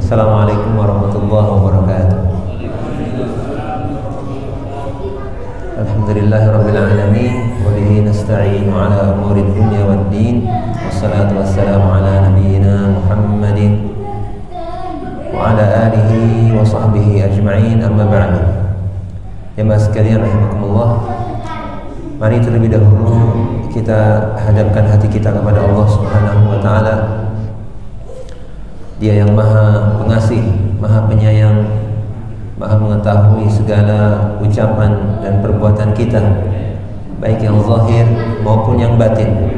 Assalamualaikum warahmatullahi wabarakatuh. Alhamdulillahirabbil alamin wa bihi nasta'inu ala umuri dunya waddin. Wassalatu wassalamu ala nabiyyina Muhammadin wa ala alihi wa sahbihi ajma'in, amma ba'du. Jemaah sekalian rahimakumullah, mari terlebih dahulu kita hadapkan hati kita kepada Allah Subhanahu wa taala. Dia yang Maha Pengasih, Maha Penyayang, Maha mengetahui segala ucapan dan perbuatan kita, baik yang zahir maupun yang batin.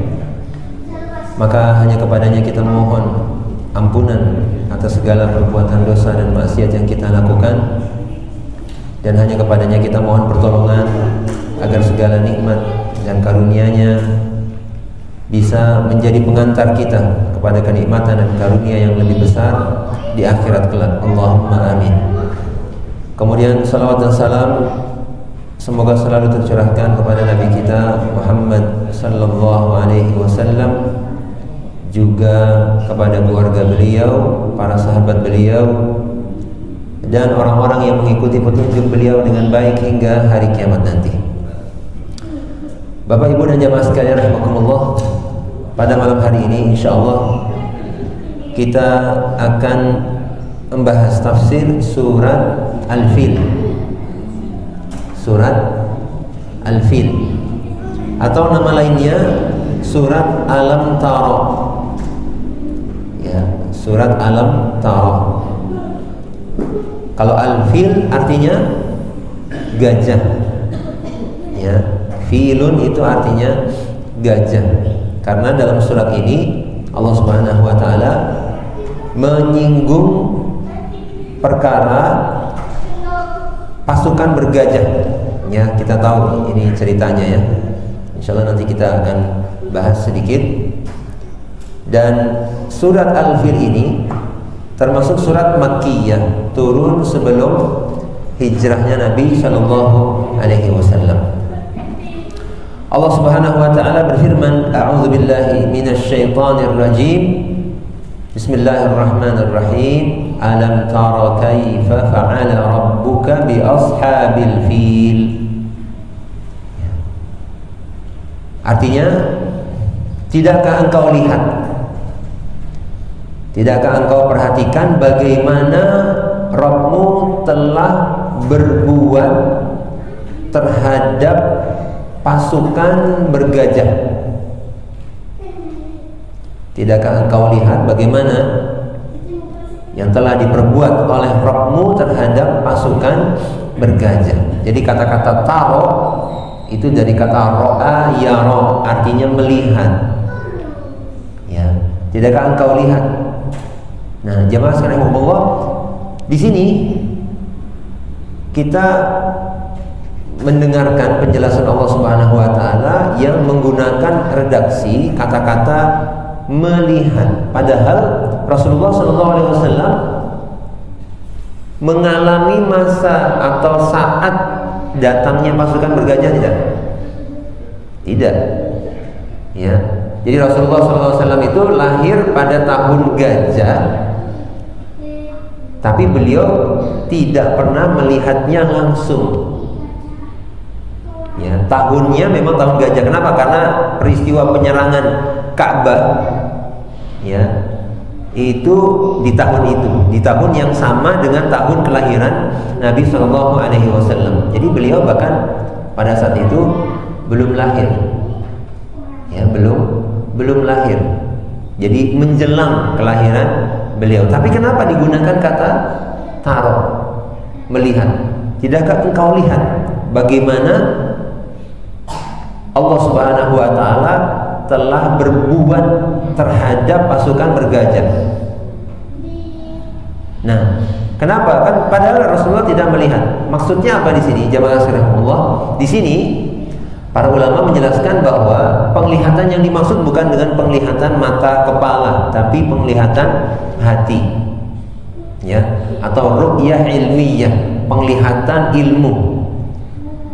Maka hanya kepadanya kita mohon ampunan atas segala perbuatan dosa dan maksiat yang kita lakukan, dan hanya kepadanya kita mohon pertolongan agar segala nikmat dan karunia-Nya bisa menjadi pengantar kita kepada kenikmatan dan karunia yang lebih besar di akhirat kelak. Allahumma amin. Kemudian salawat dan salam semoga selalu tercurahkan kepada Nabi kita Muhammad sallallahu alaihi wasallam, juga kepada keluarga beliau, para sahabat beliau, dan orang-orang yang mengikuti petunjuk beliau dengan baik hingga hari kiamat nanti. Bapak, Ibu, dan jamaah sekalian rahimakumullah, pada malam hari ini insyaallah kita akan membahas tafsir surat Al-Fil. Surat Al-Fil atau nama lainnya surat Alam Tara. Ya, surat Alam Tara. Kalau Al-Fil artinya gajah. Ya, filun itu artinya gajah. Karena dalam surat ini Allah Subhanahu wa taala menyinggung perkara pasukan bergajah. Ya, kita tahu ini ceritanya ya. Insyaallah nanti kita akan bahas sedikit. Dan surat Al-Fil ini termasuk surat Makkiyah, turun sebelum hijrahnya Nabi sallallahu alaihi wasallam. Allah Subhanahu wa taala berfirman, a'udzubillahi minasyaitonir rajim. Bismillahirrahmanirrahim. Alam tara kaifa fa'ala rabbuka bi ashabil fil. Artinya, tidakkah engkau lihat, tidakkah engkau perhatikan bagaimana Rabbmu telah berbuat terhadap pasukan bergajah? Tidakkah engkau lihat bagaimana yang telah diperbuat oleh Rabbmu terhadap pasukan bergajah? Jadi kata-kata taro itu dari kata ro'a yaro, artinya melihat. Ya, tidakkah engkau lihat? Nah, jemaah sekalian rahimakumullah, di sini kita mendengarkan penjelasan Allah Subhanahu wa taala yang menggunakan redaksi kata-kata melihat. Padahal Rasulullah sallallahu alaihi wasallam mengalami masa atau saat datangnya pasukan bergajah tidak? Tidak. Ya. Jadi Rasulullah sallallahu alaihi wasallam itu lahir pada tahun gajah, tapi beliau tidak pernah melihatnya langsung. Ya, tahunnya memang tahun gajah. Kenapa? Karena peristiwa penyerangan Ka'bah ya itu di tahun itu, di tahun yang sama dengan tahun kelahiran Nabi Shallallahu Alaihi Wasallam. Jadi beliau bahkan pada saat itu belum lahir, ya belum lahir. Jadi menjelang kelahiran beliau. Tapi kenapa digunakan kata taro, melihat? Tidakkah engkau lihat bagaimana Allah Subhanahu wa taala telah berbuat terhadap pasukan bergajah? Nah, kenapa? Kan padahal Rasulullah tidak melihat. Maksudnya apa di sini? Jamaah sekalian, di sini para ulama menjelaskan bahwa penglihatan yang dimaksud bukan dengan penglihatan mata kepala, tapi penglihatan hati. Ya, atau ru'yah ilmiyah, penglihatan ilmu.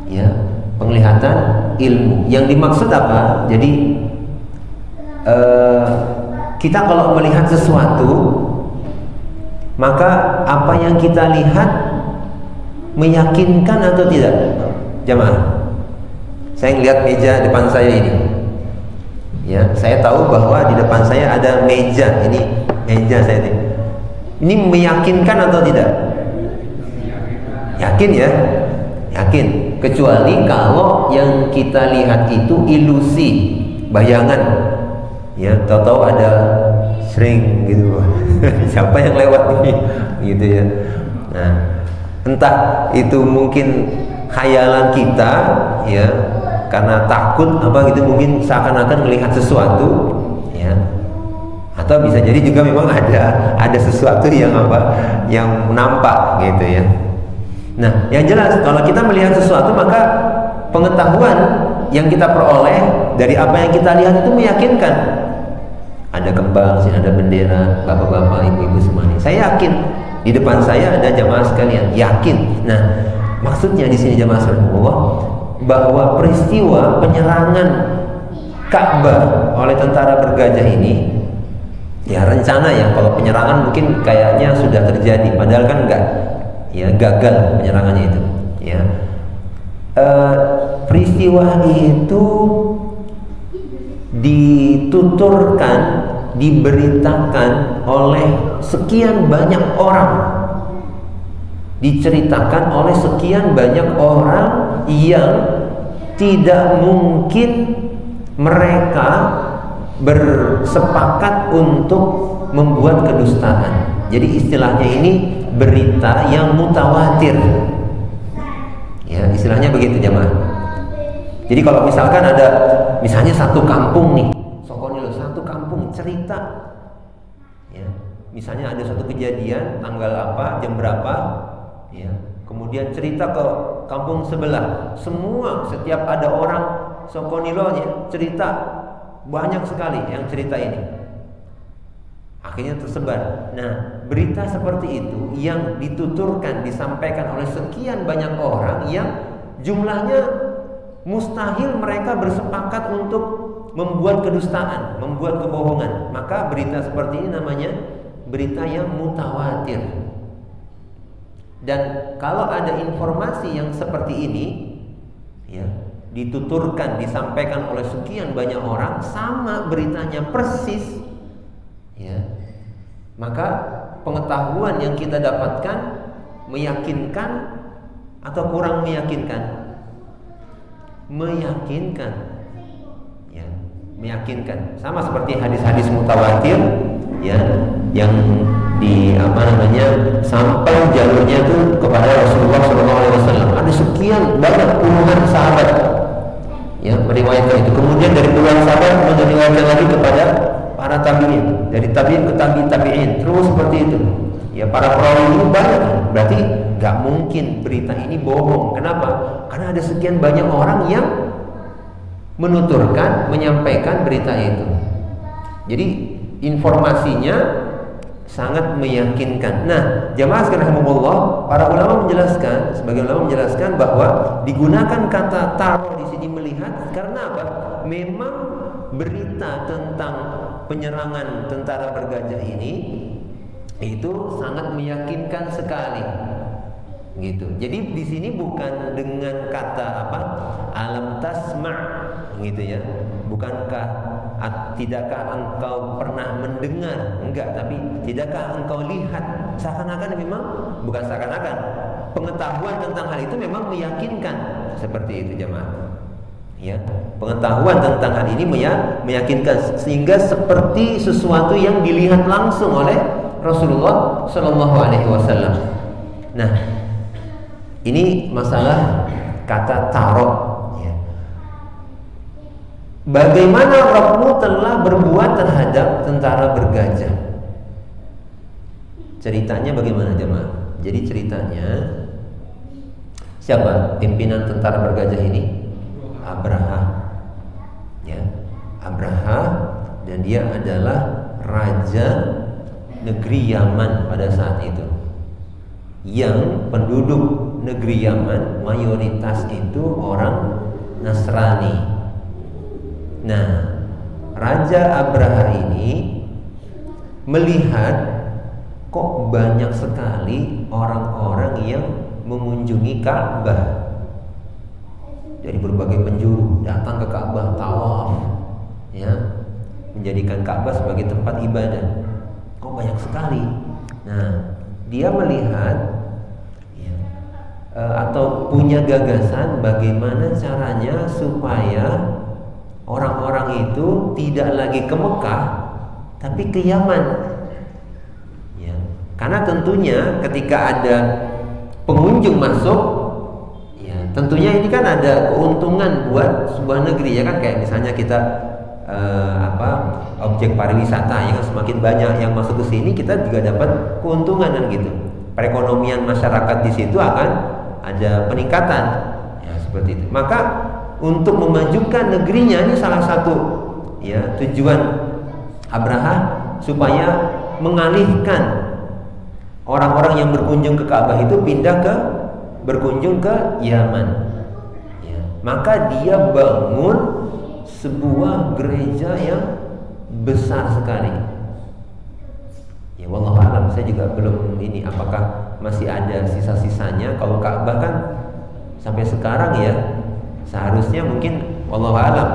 Ya, penglihatan ilmu. Yang dimaksud apa? Jadi kita kalau melihat sesuatu maka apa yang kita lihat meyakinkan atau tidak? Jamaah, saya lihat meja depan saya ini. Ya, saya tahu bahwa di depan saya ada meja. Ini meja saya ini. Ini meyakinkan atau tidak? Yakin ya? Yakin. Kecuali kalau yang kita lihat itu ilusi, bayangan. Ya, tahu-tahu ada sering gitu. Siapa yang lewat ini? Gitu ya. Nah, entah itu mungkin khayalan kita, ya, karena takut apa gitu, mungkin seakan-akan melihat sesuatu, ya. Atau bisa jadi juga memang ada sesuatu yang apa, yang nampak gitu ya. Nah, yang jelas kalau kita melihat sesuatu, maka pengetahuan yang kita peroleh dari apa yang kita lihat itu meyakinkan. Ada kembang, sini ada bendera, bapak-bapak, ibu-ibu semua ini. Saya yakin di depan saya ada jamaah sekalian, yakin. Nah, maksudnya di sini jamaah sekalian bahwa peristiwa penyerangan Ka'bah oleh tentara bergajah ini, ya rencana ya, kalau penyerangan mungkin kayaknya sudah terjadi, padahal kan enggak. Ya, gagal penyerangannya itu, ya. Peristiwa itu dituturkan, diberitakan oleh sekian banyak orang, diceritakan oleh sekian banyak orang yang tidak mungkin mereka bersepakat untuk membuat kedustaan. Jadi istilahnya ini berita yang mutawatir. Ya, istilahnya begitu jemaah. Jadi kalau misalkan ada misalnya satu kampung nih, Sokonilo, satu kampung cerita, ya, misalnya ada satu kejadian tanggal apa, jam berapa, ya, kemudian cerita ke kampung sebelah, semua setiap ada orang Sokonilo ya, cerita banyak sekali yang cerita ini, akhirnya tersebar. Nah, berita seperti itu yang dituturkan, disampaikan oleh sekian banyak orang yang jumlahnya mustahil mereka bersepakat untuk membuat kedustaan, membuat kebohongan. Maka berita seperti ini namanya berita yang mutawatir. Dan kalau ada informasi yang seperti ini, ya, dituturkan, disampaikan oleh sekian banyak orang, sama beritanya persis, ya, maka pengetahuan yang kita dapatkan meyakinkan atau kurang meyakinkan? Meyakinkan, ya, meyakinkan. Sama seperti hadis-hadis mutawatir, ya, yang di apa namanya, sampai jalurnya itu kepada Rasulullah SAW. Ada sekian banyak puluhan sahabat, ya, meriwayatkan itu. Kemudian dari puluhan sahabat meriwayatkan lagi kepada para tabi'in, dari tabi'in ke tabi'in, terus seperti itu. Ya, para perawi ini banyak, berarti gak mungkin berita ini bohong. Kenapa? Karena ada sekian banyak orang yang menuturkan, menyampaikan berita itu. Jadi informasinya sangat meyakinkan. Nah, jamaah sekalian rahimakumullah, para ulama menjelaskan, sebagian ulama menjelaskan bahwa digunakan kata taro di sini melihat karena apa? Memang berita tentang penyerangan tentara bergajah ini itu sangat meyakinkan sekali, gitu. Jadi di sini bukan dengan kata apa, alam tasma', gitu ya. Bukankah, tidakkah engkau pernah mendengar? Enggak, tapi tidakkah engkau lihat? Seakan-akan memang, bukan seakan-akan, pengetahuan tentang hal itu memang meyakinkan, seperti itu jemaah. Ya, pengetahuan tentang hal ini meyakinkan, sehingga seperti sesuatu yang dilihat langsung oleh Rasulullah Shallallahu Alaihi Wasallam. Nah, ini masalah kata tarot. Ya. Bagaimana Rabbmu telah berbuat terhadap tentara bergajah? Ceritanya bagaimana jemaah? Jadi ceritanya, siapa pimpinan tentara bergajah ini? Abraha, ya, Abraha, dan dia adalah raja negeri Yaman pada saat itu. Yang penduduk negeri Yaman mayoritas itu orang Nasrani. Nah, Raja Abraha ini melihat kok banyak sekali orang-orang yang mengunjungi Ka'bah dari berbagai penjuru, datang ke Ka'bah, tawaf, ya, menjadikan Ka'bah sebagai tempat ibadah. Kok banyak sekali? Nah, dia melihat atau punya gagasan bagaimana caranya supaya orang-orang itu tidak lagi ke Mekah tapi ke Yaman, ya. Karena tentunya ketika ada pengunjung masuk, ya, tentunya ini kan ada keuntungan buat sebuah negeri, ya kan, kayak misalnya kita objek pariwisata, ya kan, semakin banyak yang masuk ke sini kita juga dapat keuntungan kan gitu. Perekonomian masyarakat di situ akan ada peningkatan, ya, seperti itu. Maka untuk memajukan negerinya, ini salah satu, ya, tujuan Abraha supaya mengalihkan orang-orang yang berkunjung ke Ka'bah itu berkunjung ke Yaman, ya. Maka dia bangun sebuah gereja yang besar sekali. Ya, wallahu a'lam, saya juga belum ini apakah masih ada sisa-sisanya. Kalau Ka'bah kan sampai sekarang, ya, seharusnya mungkin wallahu a'lam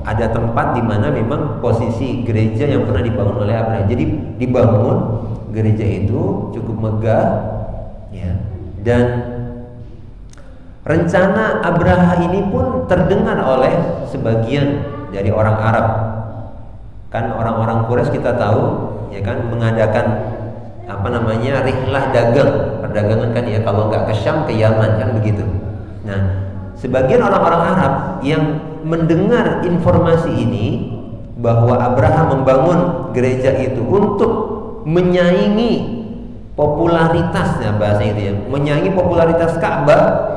ada tempat di mana memang posisi gereja yang pernah dibangun oleh Abraha. Jadi dibangun gereja itu cukup megah, ya, dan rencana Abraha ini pun terdengar oleh sebagian dari orang Arab. Kan orang-orang Quraisy kita tahu, ya kan, mengadakan rihlah dagang, perdagangan kan, ya, kalau nggak ke Syam ke Yaman kan begitu. Nah, sebagian orang-orang Arab yang mendengar informasi ini bahwa Abraha membangun gereja itu untuk menyaingi popularitasnya, bahasa itu, ya, menyaingi popularitas Ka'bah.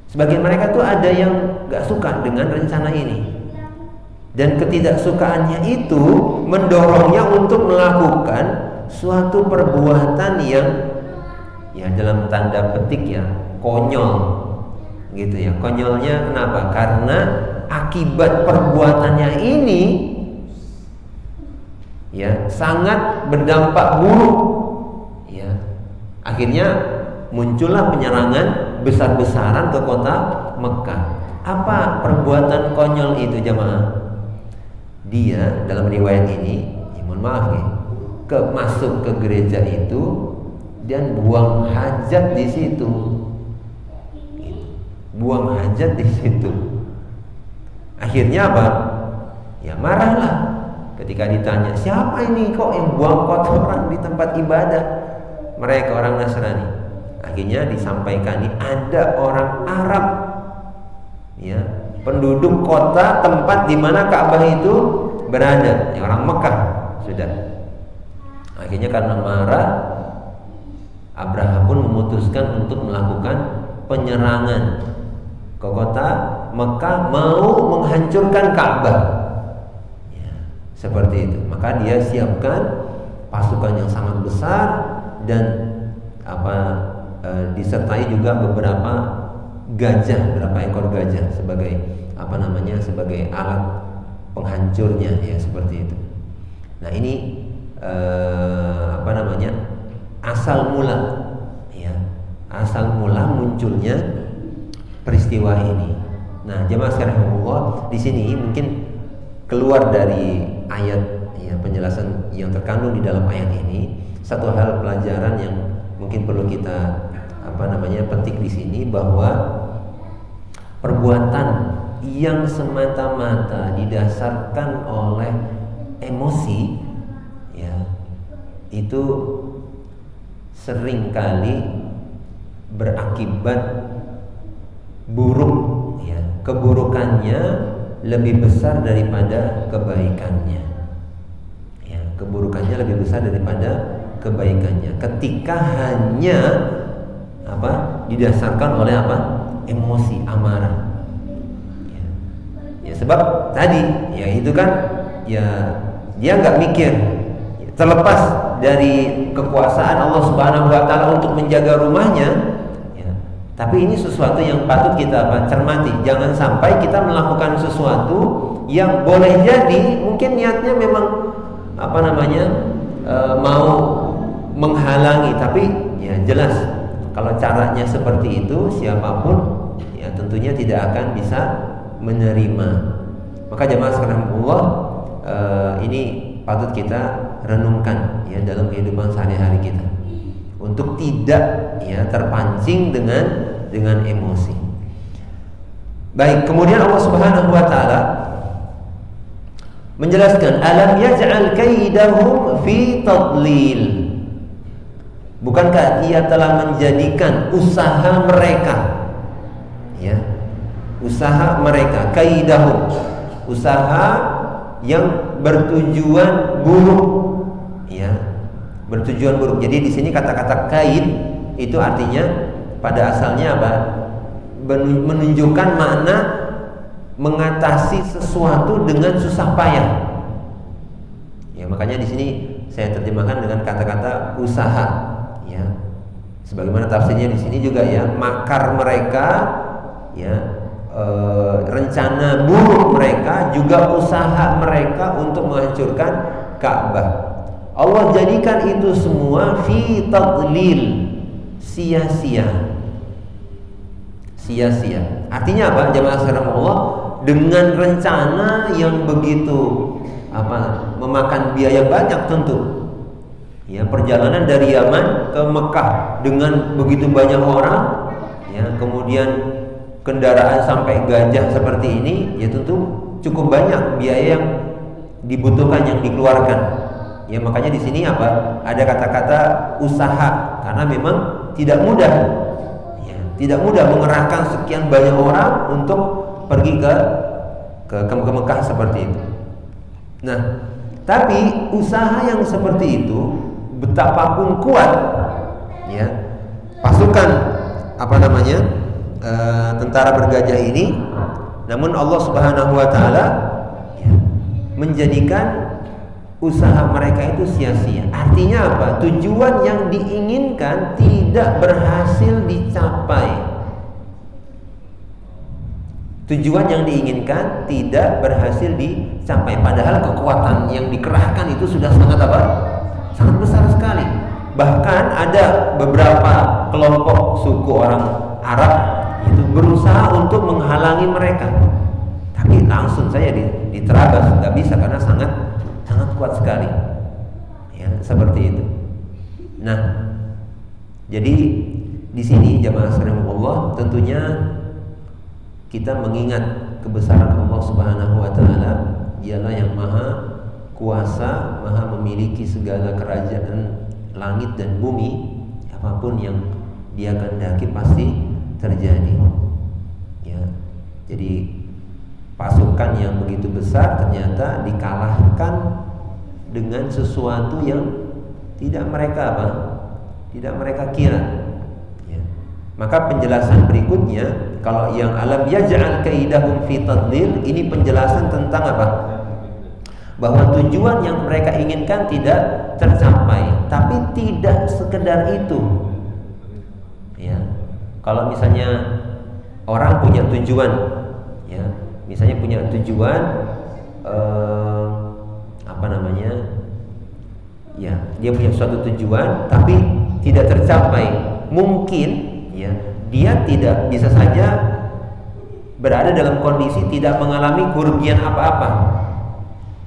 Sebagian mereka tuh ada yang nggak suka dengan rencana ini, dan ketidaksukaannya itu mendorongnya untuk melakukan suatu perbuatan yang, ya, dalam tanda petik, ya, konyol gitu, ya. Konyolnya kenapa? Karena akibat perbuatannya ini, ya, sangat berdampak buruk, ya. Akhirnya muncullah penyerangan besar-besaran ke kota Mekah. Apa perbuatan konyol itu, jamaah? Dia dalam riwayat ini, ya, mohon maaf, ya, masuk ke gereja itu dan buang hajat di situ, buang hajat di situ. Akhirnya apa? Ya, marahlah ketika ditanya, siapa ini kok yang buang kotoran di tempat ibadah mereka, orang Nasrani. Akhirnya disampaikan, ini ada orang Arab, ya, penduduk kota tempat di mana Ka'bah itu berada, ya, orang Mekah, sudah. Akhirnya karena marah, Abraha pun memutuskan untuk melakukan penyerangan ke kota Mekah, mau menghancurkan Ka'bah, ya, seperti itu. Maka dia siapkan pasukan yang sangat besar dan disertai juga beberapa gajah, beberapa ekor gajah sebagai sebagai alat penghancurnya, ya, seperti itu. Nah, ini asal mula, ya, asal mula munculnya peristiwa ini. Nah, jemaah sekalian, di sini mungkin keluar dari ayat, ya, penjelasan yang terkandung di dalam ayat ini, satu hal pelajaran yang mungkin perlu kita petik di sini, bahwa perbuatan yang semata-mata didasarkan oleh emosi, ya, itu seringkali berakibat buruk, ya. Keburukannya lebih besar daripada kebaikannya, ya. Keburukannya lebih besar daripada kebaikannya ketika hanya didasarkan oleh emosi, amarah, ya. Ya, sebab tadi, ya, itu kan, ya, dia nggak mikir, terlepas dari kekuasaan Allah Subhanahu wa Ta'ala untuk menjaga rumahnya, ya, tapi ini sesuatu yang patut kita cermati. Jangan sampai kita melakukan sesuatu yang boleh jadi mungkin niatnya memang mau menghalangi, tapi ya jelas kalau caranya seperti itu siapapun ya tentunya tidak akan bisa menerima. Maka jemaah sekalian Allah, ini patut kita renungkan ya dalam kehidupan sehari-hari kita untuk tidak ya terpancing dengan emosi. Baik, kemudian Allah Subhanahu wa taala menjelaskan alam yaj'al kaidahum fi tadlil. Bukankah Ia telah menjadikan usaha mereka ya, usaha mereka, kaidahum, usaha yang bertujuan buruk ya, bertujuan buruk. Jadi di sini kata-kata kaid itu artinya pada asalnya apa? Menunjukkan makna mengatasi sesuatu dengan susah payah. Ya, makanya di sini saya terjemahkan dengan kata-kata usaha. Ya, sebagaimana tafsirnya di sini juga ya, makar mereka, ya, rencana buruk mereka, juga usaha mereka untuk menghancurkan Ka'bah. Allah jadikan itu semua fi tadlil, sia-sia. Sia-sia. Artinya apa? Jemaah sekalian Allah, dengan rencana yang begitu memakan biaya banyak tentu. Ya, perjalanan dari Yaman ke Mekah dengan begitu banyak orang, ya, kemudian kendaraan sampai Gajah seperti ini, ya tentu cukup banyak biaya yang dibutuhkan, yang dikeluarkan. Ya, makanya di sini apa? Ada kata-kata usaha karena memang tidak mudah. Tidak mudah mengerahkan sekian banyak orang untuk pergi ke Mekah seperti itu. Nah, tapi usaha yang seperti itu betapapun kuat, ya, pasukan tentara bergajah ini, namun Allah Subhanahu wa taala ya, menjadikan usaha mereka itu sia-sia. Artinya apa? Tujuan yang diinginkan tidak berhasil dicapai. Tujuan yang diinginkan tidak berhasil dicapai. Padahal kekuatan yang dikerahkan itu sudah sangat sangat besar sekali. Bahkan ada beberapa kelompok suku orang Arab itu berusaha untuk menghalangi mereka. Tapi langsung saya diterabas, nggak bisa karena sangat kuat sekali, ya, seperti itu. Nah, jadi di sini jamaah sekalian Allah, tentunya kita mengingat kebesaran Allah Subhanahu wa taala. Dialah yang maha kuasa, maha memiliki segala kerajaan langit dan bumi. Apapun yang Dia kehendaki pasti terjadi. Ya, jadi pasukan yang begitu besar ternyata dikalahkan dengan sesuatu yang tidak mereka kira. Ya. Maka penjelasan berikutnya, kalau yang alam yaj'al kaidahum fi tadlil, ini penjelasan tentang apa? Bahwa tujuan yang mereka inginkan tidak tercapai, tapi tidak sekedar itu. Ya. Kalau misalnya orang punya tujuan, ya, misalnya punya tujuan ya, dia punya suatu tujuan tapi tidak tercapai, mungkin ya dia tidak bisa saja berada dalam kondisi tidak mengalami kerugian apa-apa,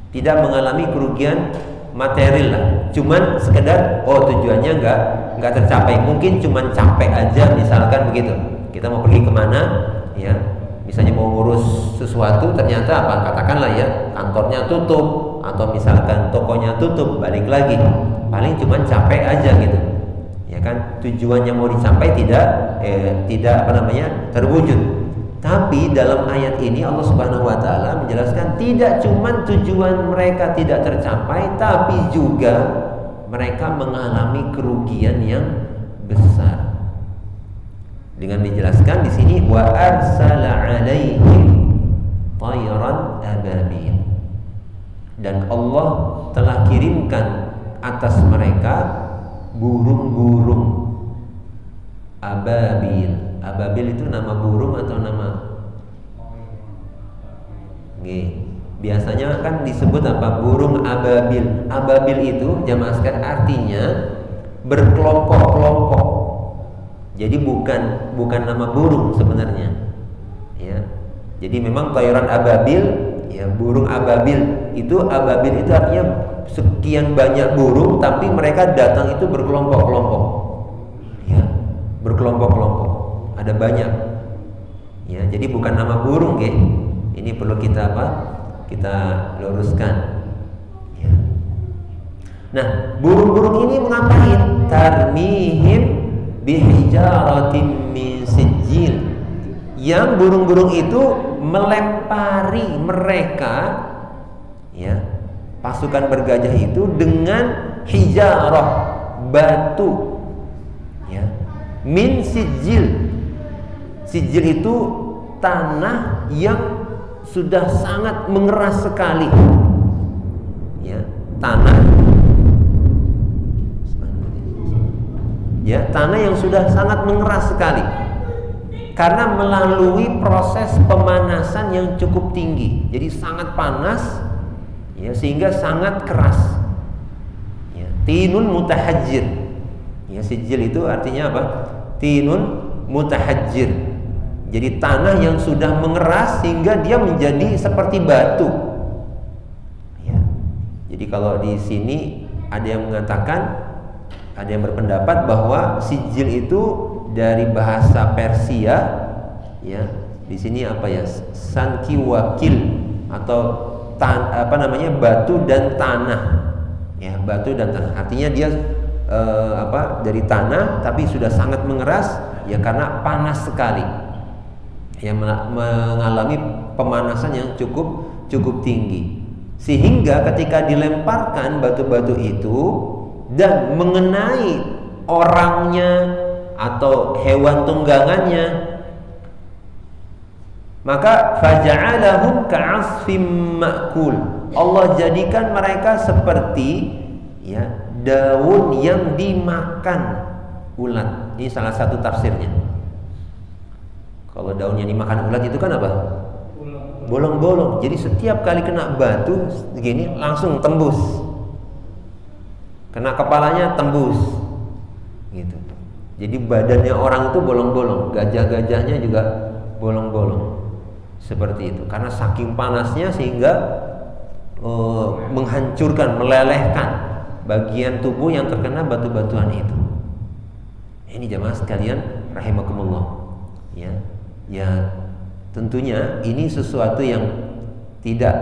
tidak mengalami kerugian material lah, cuman sekedar tujuannya nggak tercapai, mungkin cuman capek aja, misalkan begitu. Kita mau pergi kemana, ya, misalnya mau ngurus sesuatu, ternyata katakanlah ya, kantornya tutup atau misalkan tokonya tutup, balik lagi, paling cuman capek aja gitu, ya kan, tujuannya mau dicapai tidak terwujud. Tapi dalam ayat ini Allah Subhanahu wa taala menjelaskan tidak cuman tujuan mereka tidak tercapai, tapi juga mereka mengalami kerugian yang besar. Dengan dijelaskan di sini wa arsala 'alaihim tayran ababil, dan Allah telah kirimkan atas mereka burung-burung ababil. Ababil itu nama burung atau nama? Biasanya kan disebut apa? Burung ababil. Ababil itu jamaah sekalian artinya berkelompok-kelompok. Jadi bukan nama burung sebenarnya. Ya. Jadi memang toiran ababil, ya burung ababil itu artinya sekian banyak burung tapi mereka datang itu berkelompok-kelompok. Ya, berkelompok-kelompok. Ada banyak. Ya, jadi bukan nama burung, ya. Ini perlu kita apa? Kita luruskan. Ya. Nah, burung-burung ini mengapain? Tarmihim bihijaratin min sijil. Yang burung-burung itu melempari mereka, ya, pasukan bergajah itu dengan hijarah, batu, ya, min sijil. Sijil itu tanah yang sudah sangat mengeras sekali, ya, tanah yang sudah sangat mengeras sekali karena melalui proses pemanasan yang cukup tinggi. Jadi sangat panas, ya, sehingga sangat keras, ya. Tinun mutahajjir, ya, sijil itu artinya apa? Tinun mutahajjir. Jadi tanah yang sudah mengeras sehingga dia menjadi seperti batu. Ya. Jadi kalau di sini ada yang mengatakan, ada yang berpendapat bahwa sijil itu dari bahasa Persia, ya. Di sini apa ya? Sanki wakil atau batu dan tanah. Ya, batu dan tanah. Artinya dia dari tanah tapi sudah sangat mengeras, ya, karena panas sekali. Yang mengalami pemanasan yang cukup tinggi, sehingga ketika dilemparkan batu-batu itu dan mengenai orangnya atau hewan tunggangannya, maka faja'alahum ka'asfim ma'kul. Allah jadikan mereka seperti, ya, daun yang dimakan ulat. Ini salah satu tafsirnya. Kalau daun yang dimakan ulat itu kan apa? Bolong-bolong. Jadi setiap kali kena batu begini langsung tembus. Kena kepalanya tembus. Gitu. Jadi badannya orang itu bolong-bolong, gajah-gajahnya juga bolong-bolong. Seperti itu. Karena saking panasnya sehingga menghancurkan, melelehkan bagian tubuh yang terkena batu-batuan itu. Ini jamaah sekalian rahimakumullah. Ya, tentunya ini sesuatu yang tidak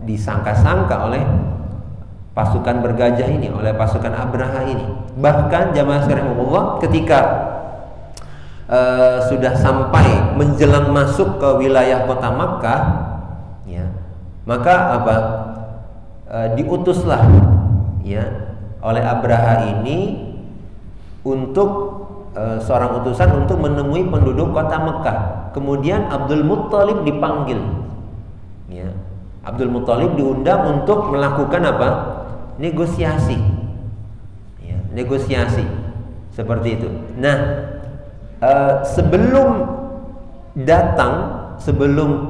disangka-sangka oleh pasukan bergajah ini, oleh pasukan Abraha ini. Bahkan jamaah sekalian Allah, ketika sudah sampai menjelang masuk ke wilayah kota Makkah, ya, maka diutuslah, ya, oleh Abraha ini untuk seorang utusan untuk menemui penduduk kota Mekah. Kemudian Abdul Muttalib dipanggil, ya. Abdul Muttalib diundang untuk melakukan apa? Negosiasi, ya, negosiasi seperti itu. Nah, sebelum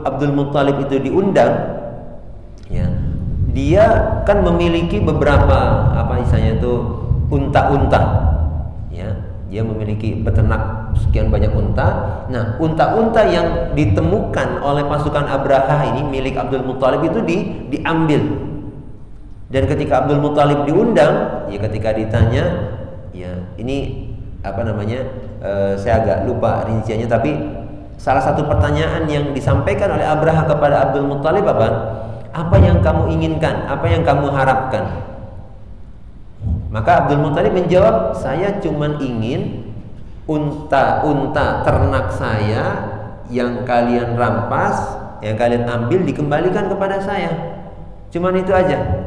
Abdul Muttalib itu diundang, ya, dia kan memiliki beberapa unta-unta, ya. Dia memiliki beternak sekian banyak unta. Nah, unta-unta yang ditemukan oleh pasukan Abraha ini milik Abdul Muttalib itu diambil. Dan ketika Abdul Muttalib diundang, ya, ketika ditanya, ya, ini saya agak lupa rinciannya, tapi salah satu pertanyaan yang disampaikan oleh Abraha kepada Abdul Muttalib apa yang kamu inginkan, apa yang kamu harapkan? Maka Abdul Muttalib menjawab, saya cuma ingin unta-unta ternak saya yang kalian rampas, yang kalian ambil dikembalikan kepada saya. Cuman itu aja.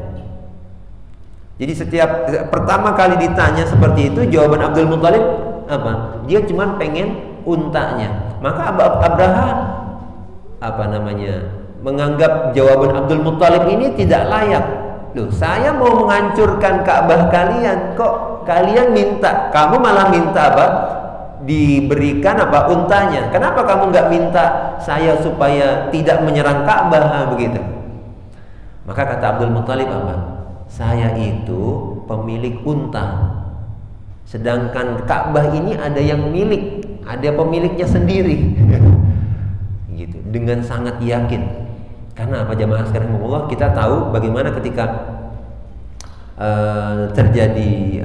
Jadi setiap pertama kali ditanya seperti itu, jawaban Abdul Muttalib apa? Dia cuma pengen untanya. Maka Abraha menganggap jawaban Abdul Muttalib ini tidak layak. Loh, saya mau menghancurkan Ka'bah kalian, kok kalian minta, kamu malah minta apa? Diberikan untanya. Kenapa kamu nggak minta saya supaya tidak menyerang Ka'bah begitu? Maka kata Abdul Muthalib apa? Saya itu pemilik unta. Sedangkan Ka'bah ini ada yang milik, ada pemiliknya sendiri. Gitu. Dengan sangat yakin. Karena apa jamaah sekalian Allah, kita tahu bagaimana ketika terjadi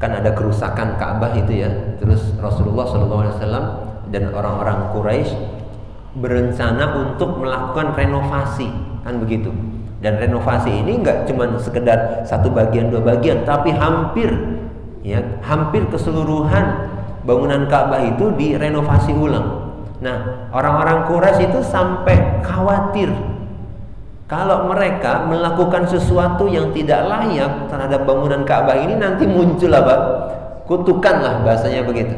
kan ada kerusakan Ka'bah itu ya. Terus Rasulullah SAW dan orang-orang Quraisy berencana untuk melakukan renovasi, kan begitu. Dan renovasi ini nggak cuma sekedar satu bagian dua bagian, tapi hampir keseluruhan bangunan Ka'bah itu direnovasi ulang. Nah, orang-orang Quraisy itu sampai khawatir kalau mereka melakukan sesuatu yang tidak layak terhadap bangunan Ka'bah ini, nanti muncul apa? Kutukan lah, bahasanya begitu.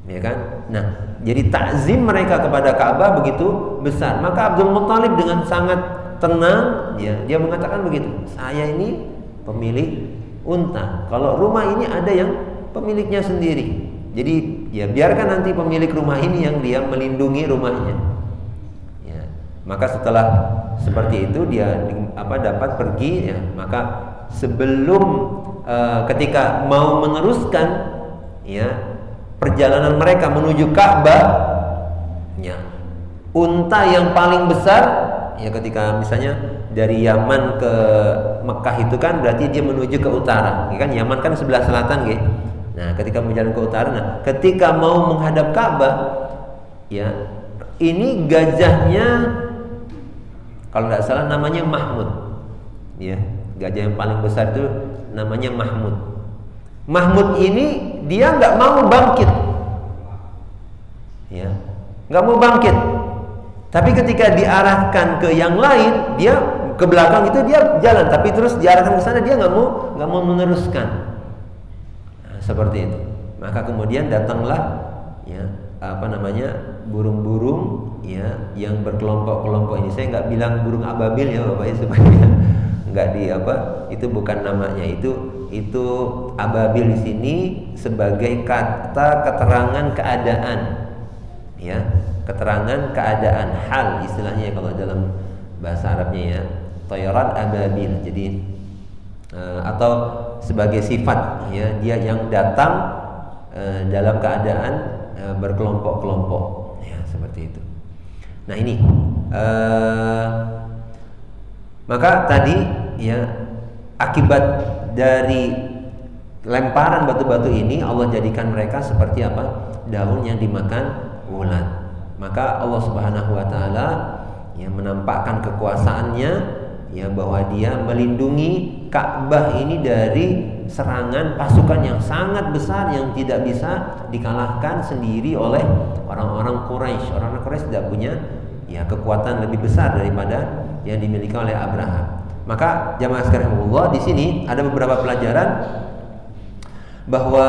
Ya kan? Nah, jadi takzim mereka kepada Ka'bah begitu besar. Maka Abdul Muthalib dengan sangat tenang, dia mengatakan begitu. Saya ini pemilik unta. Kalau rumah ini ada yang pemiliknya sendiri. Jadi ya biarkan nanti pemilik rumah ini yang dia melindungi rumahnya. Ya. Maka setelah seperti itu dia dapat pergi. Ya. Maka sebelum ketika mau meneruskan perjalanan mereka menuju Ka'bah, unta yang paling besar, ketika misalnya dari Yaman ke Mekah itu kan berarti dia menuju ke utara, kan Yaman kan sebelah selatan, gitu. Nah, ketika berjalan ke utara, ketika mau menghadap Ka'bah, ini gajahnya kalau nggak salah namanya Mahmud, gajah yang paling besar itu namanya Mahmud. Mahmud ini dia nggak mau bangkit, nggak mau bangkit. Tapi ketika diarahkan ke yang lain, dia ke belakang itu dia jalan, tapi terus diarahkan ke sana dia nggak mau meneruskan. Nah, seperti itu. Maka kemudian datanglah burung-burung yang berkelompok-kelompok ini. Saya nggak bilang burung ababil ya Bapak, supaya nggak itu bukan namanya. Itu ababil di sini sebagai kata keterangan keadaan, keterangan keadaan, hal istilahnya kalau dalam bahasa Arabnya, tayran ababil. Jadi atau sebagai sifat, dia yang datang dalam keadaan berkelompok-kelompok, seperti itu. Nah ini maka tadi akibat dari lemparan batu-batu ini Allah jadikan mereka seperti apa? Daun yang dimakan ulat. Maka Allah Subhanahu wa taala menampakkan kekuasaannya, bahwa dia melindungi Ka'bah ini dari serangan pasukan yang sangat besar yang tidak bisa dikalahkan sendiri oleh orang-orang Quraisy. Orang-orang Quraisy tidak punya kekuatan lebih besar daripada yang dimiliki oleh Abraham. Maka jamaah sekalian Allah, di sini ada beberapa pelajaran bahwa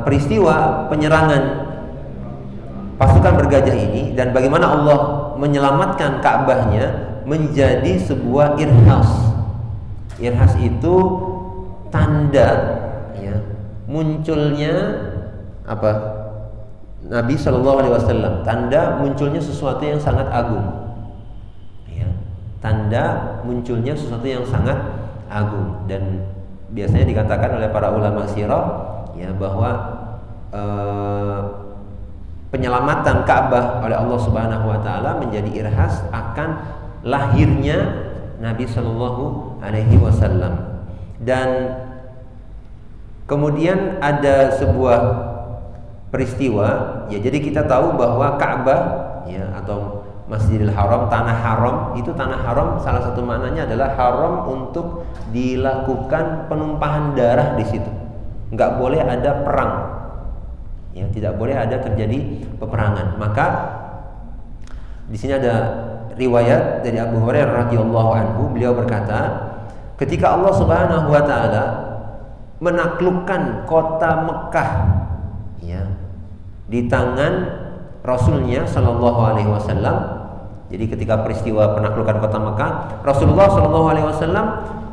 peristiwa penyerangan pasukan bergajah ini dan bagaimana Allah menyelamatkan Ka'bahnya menjadi sebuah irhas. Irhas itu tanda munculnya apa? Nabi Shallallahu Alaihi Wasallam. Tanda munculnya sesuatu yang sangat agung. Tanda munculnya sesuatu yang sangat agung, dan biasanya dikatakan oleh para ulama sirah bahwa penyelamatan Ka'bah oleh Allah Subhanahu wa taala menjadi irhas akan lahirnya Nabi Shallallahu Alaihi Wasallam. Dan kemudian ada sebuah peristiwa, jadi kita tahu bahwa Ka'bah atau Masjidil Haram, tanah haram, itu tanah haram salah satu maknanya adalah haram untuk dilakukan penumpahan darah di situ. Nggak boleh ada perang, tidak boleh ada terjadi peperangan. Maka di sini ada riwayat dari Abu Hurairah radhiyallahu anhu, beliau berkata, ketika Allah Subhanahu wa taala menaklukkan kota Mekah di tangan Rasulnya Shallallahu Alaihi Wasallam. Jadi ketika peristiwa penaklukan kota Mekah, Rasulullah Shallallahu Alaihi Wasallam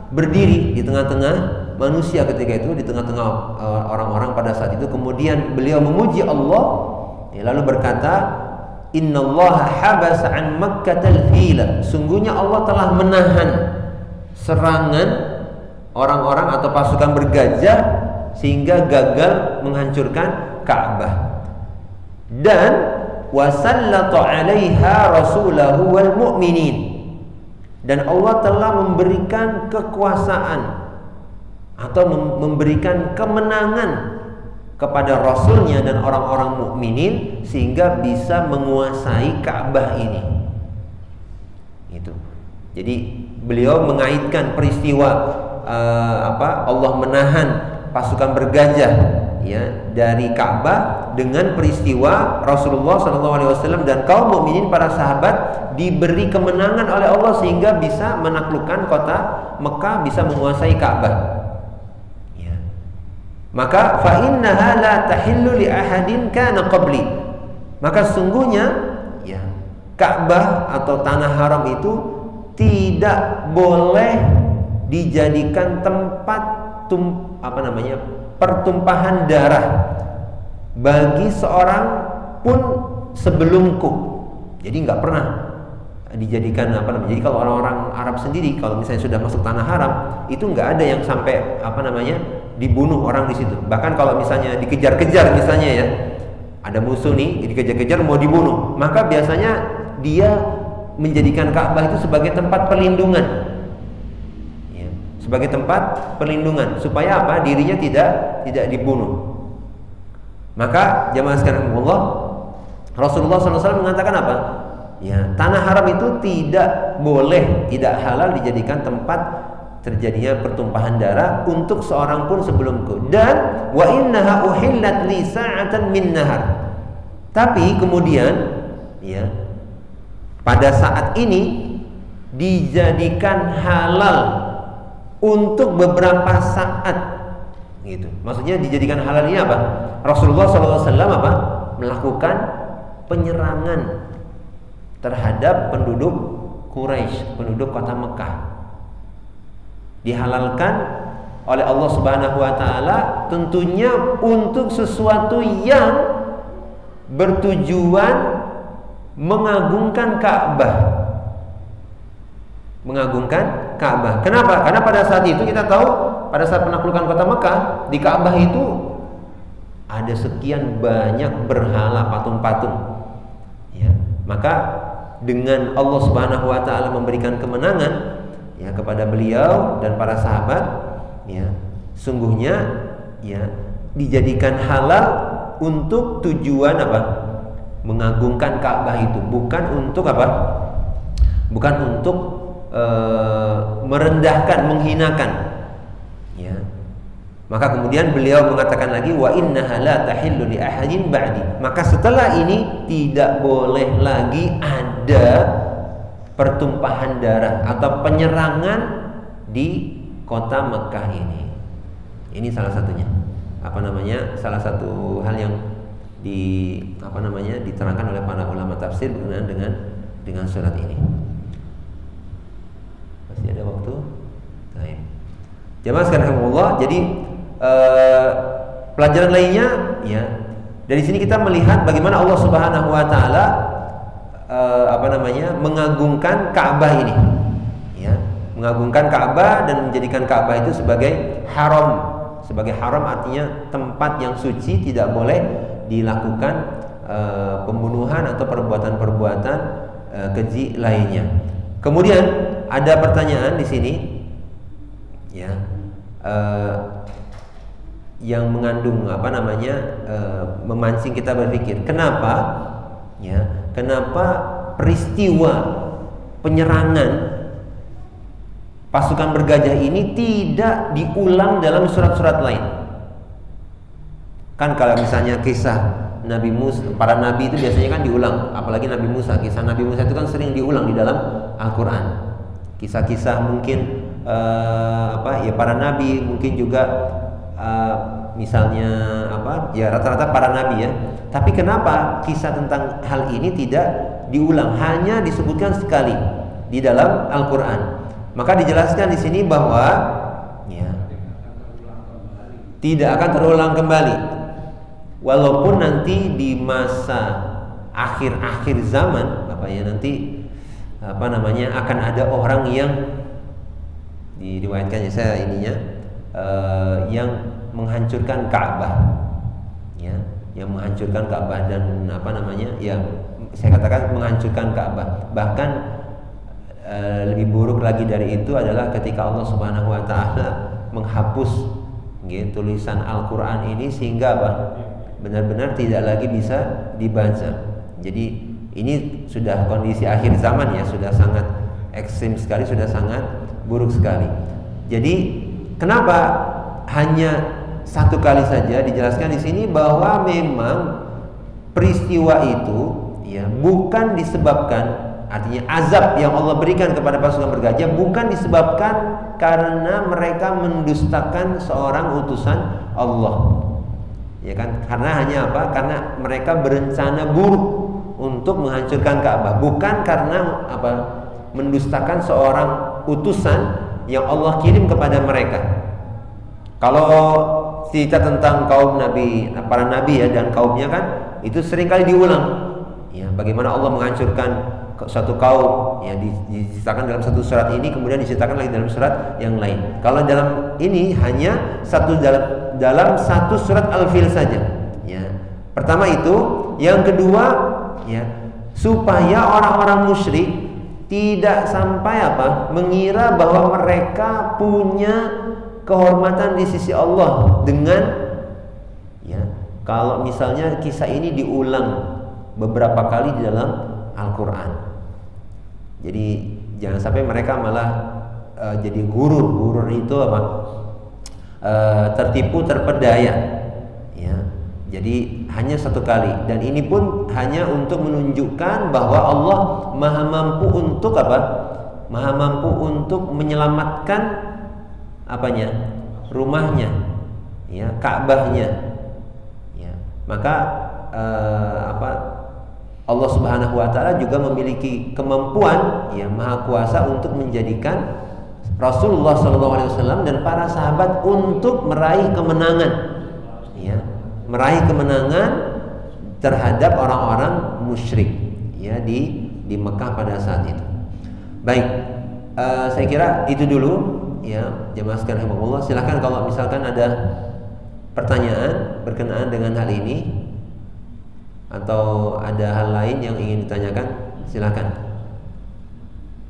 berdiri di tengah-tengah manusia ketika itu, di tengah-tengah orang-orang pada saat itu. Kemudian beliau memuji Allah, lalu berkata, innallaha habasa an Makkatal fila, sungguhnya Allah telah menahan serangan orang-orang atau pasukan bergajah sehingga gagal menghancurkan Ka'bah. Dan wasallata 'alaiha rasulahu wal mu'minin, dan Allah telah memberikan kekuasaan atau memberikan kemenangan kepada Rasulnya dan orang-orang mukminin sehingga bisa menguasai Ka'bah ini. Itu. Jadi beliau mengaitkan peristiwa Allah menahan pasukan bergajah ya dari Ka'bah dengan peristiwa Rasulullah SAW dan kaum mukminin para sahabat diberi kemenangan oleh Allah sehingga bisa menaklukkan kota Mekah, bisa menguasai Ka'bah. Maka fa innaha la tahillu li ahadin kana qabli, maka sungguhnya ya Ka'bah atau tanah haram itu tidak boleh dijadikan tempat pertumpahan darah bagi seorang pun sebelumku. Jadi nggak pernah dijadikan Jadi kalau orang-orang Arab sendiri kalau misalnya sudah masuk tanah haram itu nggak ada yang sampai dibunuh orang di situ. Bahkan kalau misalnya dikejar-kejar misalnya ya, ada musuh nih dikejar-kejar mau dibunuh, maka biasanya dia menjadikan Ka'bah itu sebagai tempat perlindungan, ya, sebagai tempat perlindungan supaya dirinya tidak dibunuh. Maka jamaah sekalian Allah, Rasulullah SAW mengatakan apa? Ya, tanah haram itu tidak boleh, tidak halal dijadikan tempat terjadinya pertumpahan darah untuk seorang pun sebelumku. Dan wa innaha uhillat li sa'atan min nahar. Tapi kemudian ya pada saat ini dijadikan halal untuk beberapa saat gitu. Maksudnya dijadikan halal ini apa? Rasulullah SAW melakukan penyerangan terhadap penduduk Quraisy, penduduk kota Mekah. Dihalalkan oleh Allah Subhanahu wa taala tentunya untuk sesuatu yang bertujuan mengagungkan Ka'bah. Mengagungkan Ka'bah. Kenapa? Karena pada saat itu kita tahu pada saat penaklukan kota Mekah, di Ka'bah itu ada sekian banyak berhala patung-patung. Ya, maka dengan Allah Subhanahu wa taala memberikan kemenangan ya kepada beliau dan para sahabat, ya sungguhnya ya dijadikan halal untuk tujuan mengagungkan Ka'bah itu, bukan untuk bukan untuk merendahkan, menghinakan, ya. Maka kemudian beliau mengatakan lagi wa innaha la tahillu li ahadin ba'di, maka setelah ini tidak boleh lagi ada pertumpahan darah atau penyerangan di kota Mekah ini. Ini salah satunya. Salah satu hal yang diterangkan oleh para ulama tafsir berkenaan dengan surat ini. Masih ada waktu? Baik. Jamaah sekalian Allah, jadi pelajaran lainnya ya. Dari sini kita melihat bagaimana Allah Subhanahu wa taala mengagungkan Ka'bah ini, ya, mengagungkan Ka'bah dan menjadikan Ka'bah itu sebagai haram. Sebagai haram artinya tempat yang suci, tidak boleh dilakukan pembunuhan atau perbuatan-perbuatan keji lainnya. Kemudian ada pertanyaan di sini, ya, yang mengandung memancing kita berpikir, kenapa peristiwa penyerangan pasukan bergajah ini tidak diulang dalam surat-surat lain? Kan kalau misalnya kisah Nabi Musa, para nabi itu biasanya kan diulang, apalagi Nabi Musa. Kisah Nabi Musa itu kan sering diulang di dalam Al-Quran. Kisah-kisah mungkin para nabi, mungkin juga misalnya rata-rata para nabi ya. Tapi kenapa kisah tentang hal ini tidak diulang, hanya disebutkan sekali di dalam Al-Quran? Maka dijelaskan di sini bahwa ya, tidak akan terulang kembali, walaupun nanti di masa akhir-akhir zaman Bapak ya, nanti akan ada orang yang diriwayatkan ya saya ininya yang menghancurkan Ka'bah ya, yang menghancurkan Ka'bah dan yang saya katakan menghancurkan Ka'bah. Bahkan lebih buruk lagi dari itu adalah ketika Allah Subhanahu wa taala menghapus tulisan Al-Qur'an ini sehingga benar-benar tidak lagi bisa dibaca. Jadi ini sudah kondisi akhir zaman ya, sudah sangat ekstrim sekali, sudah sangat buruk sekali. Jadi kenapa hanya satu kali saja dijelaskan di sini bahwa memang peristiwa itu ya bukan disebabkan, artinya azab yang Allah berikan kepada pasukan bergajah bukan disebabkan karena mereka mendustakan seorang utusan Allah. Ya kan? Karena hanya apa? Karena mereka berencana buruk untuk menghancurkan Ka'bah, bukan karena mendustakan seorang utusan yang Allah kirim kepada mereka. Kalau cerita tentang kaum Nabi, para Nabi ya dan kaumnya kan itu sering kali diulang. Ya, bagaimana Allah menghancurkan satu kaum ya diceritakan dalam satu surat ini, kemudian diceritakan lagi dalam surat yang lain. Kalau dalam ini hanya dalam satu surat Al-Fil saja. Ya. Pertama itu, yang kedua ya, supaya orang-orang musyrik tidak sampai mengira bahwa mereka punya kehormatan di sisi Allah dengan ya, kalau misalnya kisah ini diulang beberapa kali di dalam Al-Qur'an. Jadi jangan sampai mereka malah jadi gurur itu tertipu, terpedaya ya. Jadi hanya satu kali, dan ini pun hanya untuk menunjukkan bahwa Allah Maha mampu untuk Maha mampu untuk menyelamatkan rumahnya ya, Ka'bahnya ya. Maka Allah Subhanahu wa taala juga memiliki kemampuan ya, Maha kuasa untuk menjadikan Rasulullah SAW dan para sahabat untuk meraih kemenangan ya, meraih kemenangan terhadap orang-orang musyrik ya di Mekah pada saat itu. Baik, saya kira itu dulu ya jemaah sekalian rahimakumullah. Silakan kalau misalkan ada pertanyaan berkenaan dengan hal ini atau ada hal lain yang ingin ditanyakan, silakan.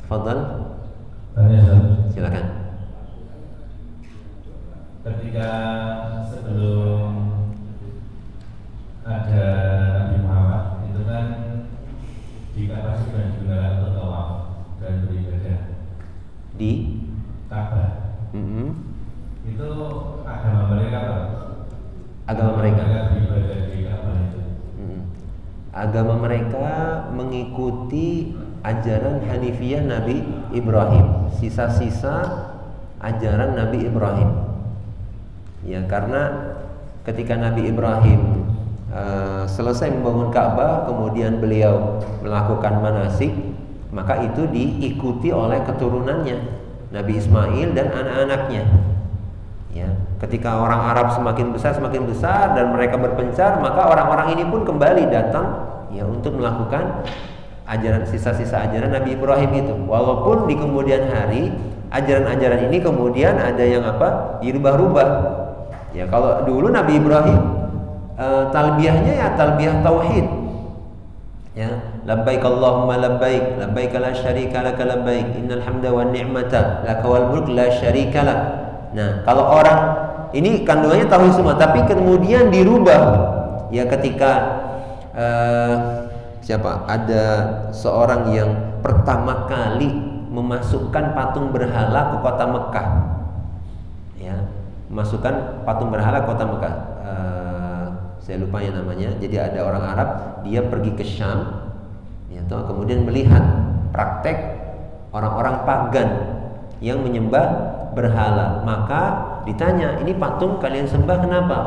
Tafadhal. Silakan. Ketika sebelum ada Nabi Muhammad itu kan di Ka'bah sudah digunakan untuk tawaf dan beribadah di Ka'bah. Itu agama mereka apa? Agama mereka beribadah di Ka'bah itu. Agama mereka mengikuti ajaran Hanifiyah Nabi Ibrahim, sisa-sisa ajaran Nabi Ibrahim. Ya, karena ketika Nabi Ibrahim selesai membangun Ka'bah, kemudian beliau melakukan manasik, maka itu diikuti oleh keturunannya, Nabi Ismail dan anak-anaknya. Ya, ketika orang Arab semakin besar dan mereka berpencar, maka orang-orang ini pun kembali datang ya untuk melakukan ajaran, sisa-sisa ajaran Nabi Ibrahim itu. Walaupun di kemudian hari ajaran-ajaran ini kemudian ada yang dirubah-rubah. Ya, kalau dulu Nabi Ibrahim talbiyahnya ya talbiyah tauhid. Ya, labbaik Allahumma labbaik, labbaik la syarika lak labbaik, innal hamda wan ni'mata lak wal mulk la syarika lak. Nah, kalau orang ini kandungannya tauhid semua, tapi kemudian dirubah ya ketika ada seorang yang pertama kali memasukkan patung berhala ke kota Mekah. Ya, memasukkan patung berhala ke kota Mekah. Saya lupa ya namanya. Jadi ada orang Arab, dia pergi ke Syam, ya, kemudian melihat praktek orang-orang pagan yang menyembah berhala. Maka ditanya, ini patung kalian sembah kenapa?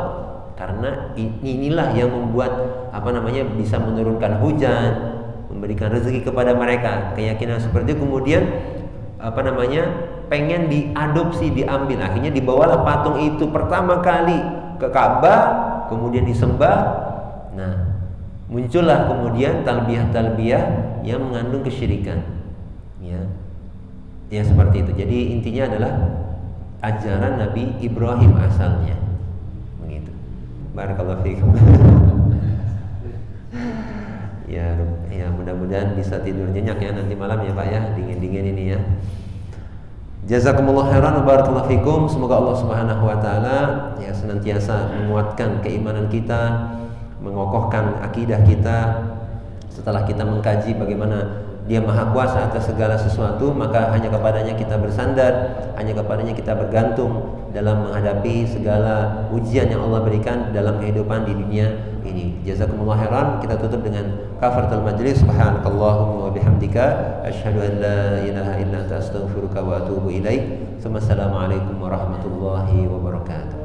Karena inilah yang membuat bisa menurunkan hujan, memberikan rezeki kepada mereka. Keyakinan seperti itu kemudian pengen diadopsi, diambil. Akhirnya dibawalah patung itu pertama kali ke Ka'bah, kemudian disembah. Nah, muncullah kemudian talbiyah-talbiyah yang mengandung kesyirikan. Ya seperti itu. Jadi intinya adalah ajaran Nabi Ibrahim asalnya. Begitu. Barakallahu fiikum. Ya mudah-mudahan bisa tidur nyenyak ya nanti malam ya Pak ya, dingin-dingin ini ya. Jazakumullah khairan wa barakallahu fikum. Semoga Allah Subhanahu wa taala ya senantiasa menguatkan keimanan kita, mengokohkan akidah kita. Setelah kita mengkaji bagaimana Dia Maha Kuasa atas segala sesuatu, maka hanya kepadanya kita bersandar, hanya kepadanya kita bergantung dalam menghadapi segala ujian yang Allah berikan dalam kehidupan di dunia ini. Jazakumullah khairan. Kita tutup dengan kafaratul majlis. Subhanakallahumma wa bihamdika asyhadu an la ilaha illa anta astaghfiruka wa atubu ilaik. Wassalamualaikum warahmatullahi wabarakatuh.